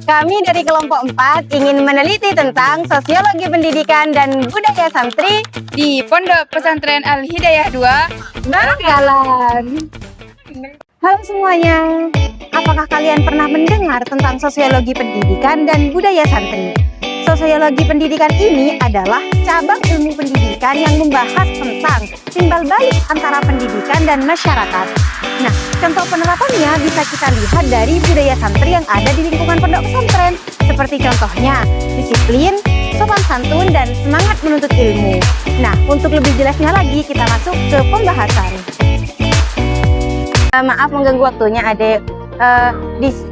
Kami dari kelompok 4 ingin meneliti tentang sosiologi pendidikan dan budaya santri di Pondok Pesantren Al-Hidayah 2, Bangkalan. Halo semuanya, apakah kalian pernah mendengar tentang sosiologi pendidikan dan budaya santri? Sosiologi pendidikan ini adalah cabang ilmu pendidikan yang membahas tentang timbal balik antara pendidikan dan masyarakat. Nah, contoh penerapannya bisa kita lihat dari budaya santri yang ada di lingkungan pondok pesantren. Seperti contohnya, disiplin, sopan santun, dan semangat menuntut ilmu. Nah, untuk lebih jelasnya lagi, kita masuk ke pembahasan. Maaf mengganggu waktunya, Adek.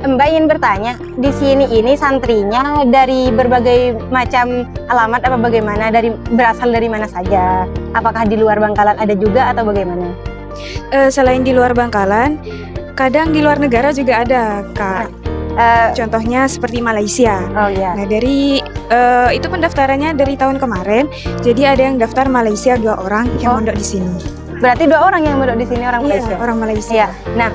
Mbak ingin bertanya, di sini ini santrinya dari berbagai macam alamat apa bagaimana? Berasal dari mana saja? Apakah di luar Bangkalan ada juga atau bagaimana? Selain di luar Bangkalan, kadang di luar negara juga ada, Kak. Contohnya seperti Malaysia. Oh iya. Nah, itu pendaftarannya dari tahun kemarin. Jadi ada yang daftar Malaysia 2 orang yang mondok di sini. Berarti 2 orang yang mondok di sini orang Malaysia. Iya, orang Malaysia. Iya. Nah,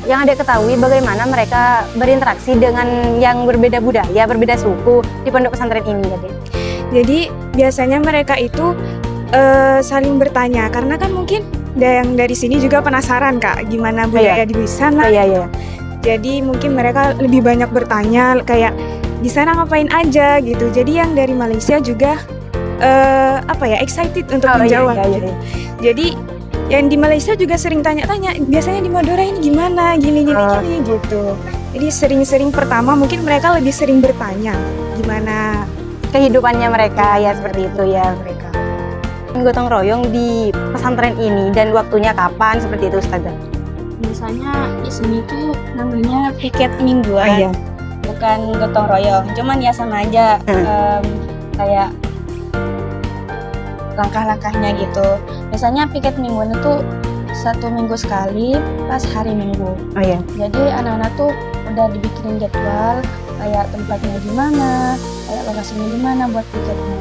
yang Adek ketahui bagaimana mereka berinteraksi dengan yang berbeda budaya, berbeda suku di pondok pesantren ini, Adek? Jadi biasanya mereka itu saling bertanya karena kan mungkin yang dari sini juga penasaran, Kak, gimana budaya di sana. Iya. Jadi mungkin mereka lebih banyak bertanya kayak di sana ngapain aja gitu. Jadi yang dari Malaysia juga excited untuk menjawab. Iya. Jadi yang di Malaysia juga sering tanya-tanya, biasanya di Madura ini gimana, gini gitu. Jadi sering-sering pertama mungkin mereka lebih sering bertanya gimana Kehidupannya mereka, ya seperti itu ya mereka. Gotong royong di pesantren ini dan waktunya kapan seperti itu, Ustazah? Misalnya di sini tuh namanya piket mingguan, bukan gotong royong. Cuman ya sama aja, kayak langkah-langkahnya gitu. Misalnya piket mingguan itu 1 minggu sekali pas hari Minggu. Oh iya. Jadi anak-anak tuh udah dibikinin jadwal kayak tempatnya di mana, kayak lokasinya di mana buat piketnya.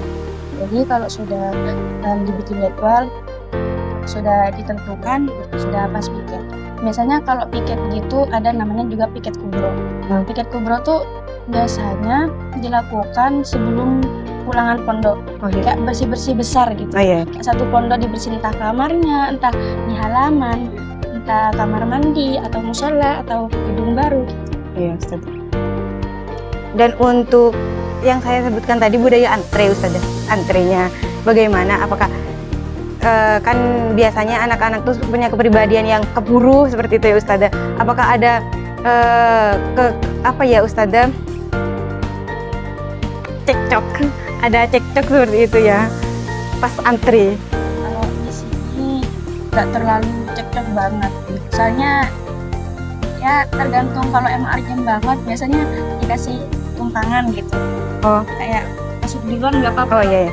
Jadi kalau sudah dibikin jadwal, sudah ditentukan, sudah pas piket. Biasanya kalau piket gitu ada namanya juga piket kubro. Piket kubro tuh biasanya dilakukan sebelum pulangan pondok. Kayak bersih-bersih besar gitu. Kayak satu pondok dibersihin entah kamarnya, entah di halaman, entah kamar mandi atau musola atau gedung baru. Iya, Ustaz. Dan untuk yang saya sebutkan tadi budaya antre, Ustaz. Antrenya bagaimana? Apakah kan biasanya anak-anak tuh punya kepribadian yang keburu seperti itu ya, Ustazah. Apakah ada Ustazah, cekcok? Ada cekcok seperti itu ya pas antri? Kalau di sini nggak terlalu cekcok banget. Soalnya ya tergantung, kalau emang urgent banget biasanya dikasih tumpangan gitu. Kayak masuk duluan nggak apa-apa. Iya.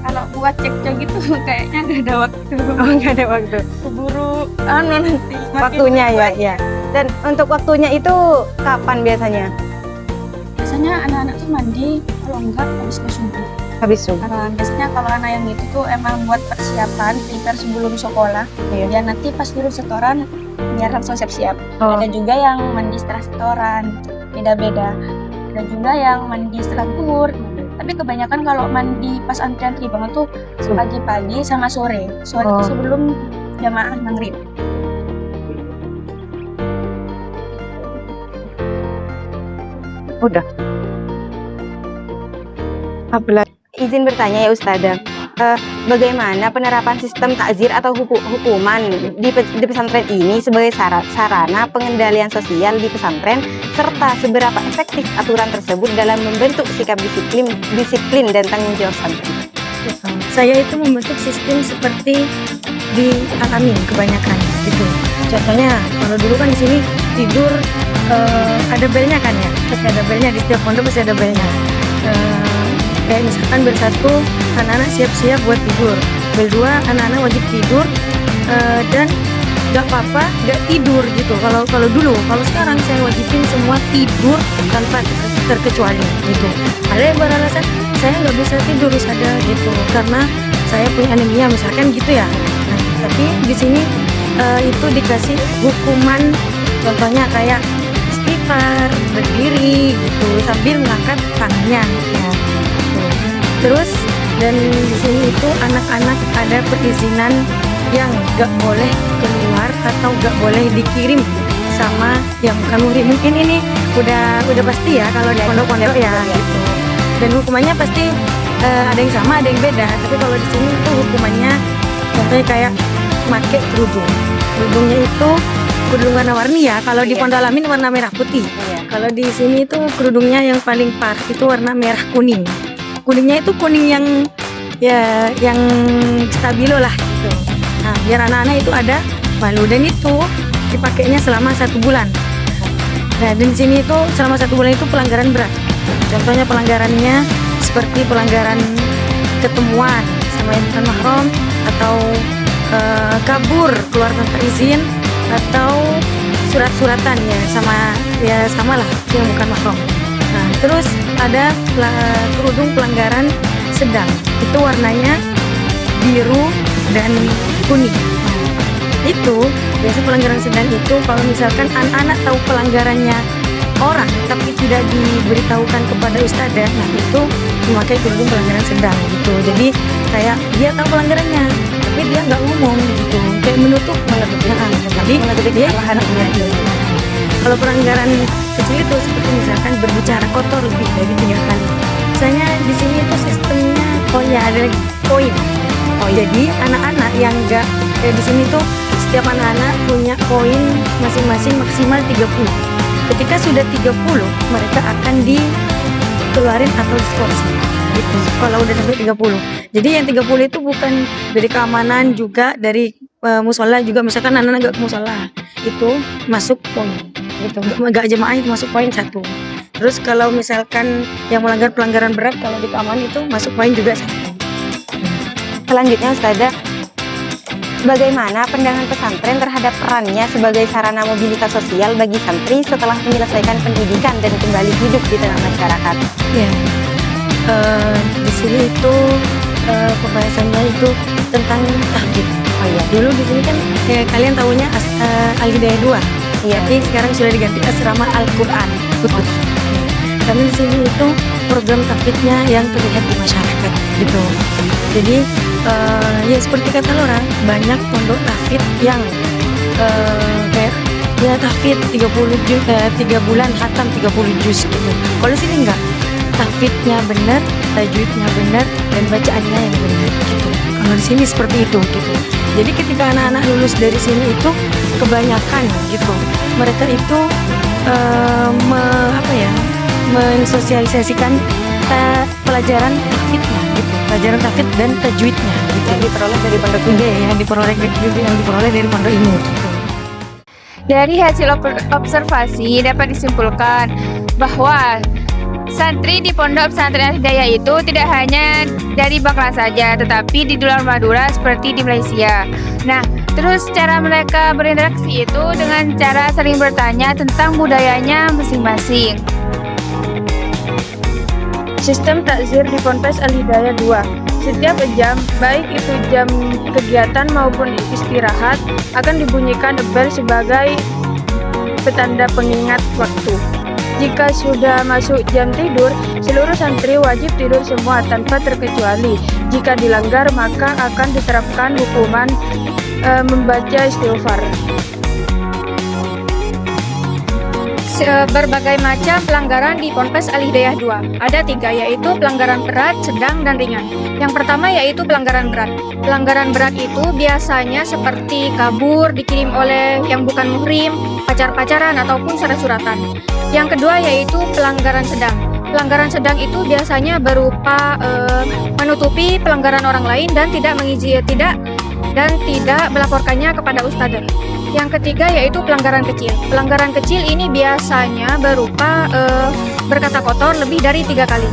Kalau buat cekcok gitu kayaknya nggak ada waktu. Nggak ada waktu. Keburu nanti Waktunya ya. Dan untuk waktunya itu kapan biasanya? Biasanya anak-anak tuh mandi kalau enggak Habis subuh. Biasanya kalau anak yang itu tuh emang buat persiapan prepare sebelum sekolah. Ya nanti pas dulu setoran biar langsung siap-siap. Ada juga yang mandi setelah setoran, beda-beda. Ada juga yang mandi setelah zuhur. Tapi kebanyakan kalau mandi pas antri banget tuh pagi-pagi sama sore. Sore itu sebelum jamaah maghrib. Udah. Izin bertanya ya, Ustazah. Bagaimana penerapan sistem takzir atau hukuman di pesantren ini sebagai sarana pengendalian sosial di pesantren, serta seberapa efektif aturan tersebut dalam membentuk sikap disiplin dan tanggung jawab santri? Saya itu membentuk sistem seperti di Al-Amin kebanyakan gitu. Contohnya kalau dulu kan di sini tidur ada belnya kan ya, pasti ada belnya di setiap pondok, pasti ada belnya. Kayak misalkan bel 1 anak-anak siap-siap buat tidur, bel 2 anak-anak wajib tidur, dan gak apa-apa gak tidur gitu. Kalau dulu, kalau sekarang saya wajibin semua tidur tanpa terkecuali gitu. Ada yang beralasan saya nggak bisa tidur ada gitu karena saya punya anemia misalkan gitu ya. Nah, tapi di sini itu dikasih hukuman, contohnya kayak istighfar datar, berdiri gitu sambil mengangkat tangannya ya. Tuh. Terus dan di sini itu anak-anak ada perizinan yang gak boleh keluar atau gak boleh dikirim sama yang bukan muhrim. Mungkin ini udah pasti ya kalau di pondok-pondok ya gitu. Dan hukumannya pasti ada yang sama, ada yang beda. Tapi kalau di sini itu hukumannya contohnya kayak pakai kerudung. Kerudungnya itu kerudung warna-warni ya. Kalau di Pondok Al-Amin warna merah putih. Kalau di sini itu kerudungnya yang paling parah itu warna merah kuning. Kuningnya itu kuning yang ya yang stabilo lah gitu. Nah, biar anak-anak itu ada malu dan itu dipakainya selama 1 bulan. Nah, dan di sini itu selama 1 bulan itu pelanggaran berat. Contohnya pelanggarannya seperti pelanggaran ketemuan sama yang bukan mahram atau kabur keluar tanpa izin atau surat-suratan ya sama lah yang bukan mahram. Nah, terus ada kerudung pelanggaran sedang. Itu warnanya biru dan kuning. Itu biasa pelanggaran sedang itu kalau misalkan anak-anak tahu pelanggarannya orang tapi tidak diberitahukan kepada ustadzah, nah itu memakai kerudung pelanggaran sedang gitu. Jadi kayak dia tahu pelanggarannya tapi dia nggak ngomong gitu, kayak menutup jadi dia kalau pelanggaran kecil itu seperti misalkan berbicara kotor lebih dari 3 kali. Misalnya di sini itu sistemnya ada lagi poin. Jadi anak-anak yang enggak di sini tuh setiap anak-anak punya poin masing-masing maksimal 30. Ketika sudah 30 mereka akan dikeluarin atau diskorsi gitu. Kalau udah sampai 30. Jadi yang 30 itu bukan dari keamanan juga dari musola juga, misalkan anak-anak enggak ke musola itu masuk poin gitu. Enggak jemaah itu masuk poin 1. Terus kalau misalkan yang melanggar pelanggaran berat kalau di keamanan itu masuk poin juga 1. Selanjutnya Ustazah, bagaimana pandangan pesantren terhadap perannya sebagai sarana mobilitas sosial bagi santri setelah menyelesaikan pendidikan dan kembali hidup di tengah masyarakat? Ya, di sini itu pembahasannya itu tentang tahfidz. Oh iya, dulu di sini kan kalian tahunya Al-Hidayah 2. Iya. Tapi sekarang sudah diganti asrama Al-Quran. Karena di sini itu program tahfidznya yang terlihat di masyarakat gitu. Jadi ya seperti kata Lora, banyak pondok tahfidz yang kayak ya tahfidz 3 bulan khatam 30 juz gitu. Kalau di sini enggak, tahfidznya benar, tajwidnya benar, dan bacaannya yang benar gitu. Kalau di sini seperti itu gitu. Jadi ketika anak-anak lulus dari sini itu kebanyakan gitu, mereka itu mensosialisasikan pelajaran tahfidznya gitu, pelajaran tahfidz dan tajwidnya gitu. Yang diperoleh dari pondok ini, yang diperoleh dari pondok ini gitu. Dari hasil observasi dapat disimpulkan bahwa santri di Pondok Pesantren Al-Hidayah itu tidak hanya dari Bangla saja, tetapi di luar Madura seperti di Malaysia. Nah, terus cara mereka berinteraksi itu dengan cara saling bertanya tentang budayanya masing-masing. Sistem takzir di Ponpes Al-Hidayah 2. Setiap jam, baik itu jam kegiatan maupun istirahat, akan dibunyikan bel sebagai petanda pengingat waktu. Jika sudah masuk jam tidur, seluruh santri wajib tidur semua tanpa terkecuali. Jika dilanggar, maka akan diterapkan hukuman membaca istighfar. Berbagai macam pelanggaran di Ponpes Al-Hidayah 2. Ada 3, yaitu pelanggaran berat, sedang, dan ringan. Yang pertama yaitu pelanggaran berat. Pelanggaran berat itu biasanya seperti kabur, dikirim oleh yang bukan muhrim, pacar-pacaran, ataupun surat-suratan. Yang kedua yaitu pelanggaran sedang. Pelanggaran sedang itu biasanya berupa menutupi pelanggaran orang lain dan tidak melaporkannya kepada ustadzah. Yang ketiga yaitu pelanggaran kecil. Pelanggaran kecil ini biasanya berupa berkata kotor lebih dari 3 kali.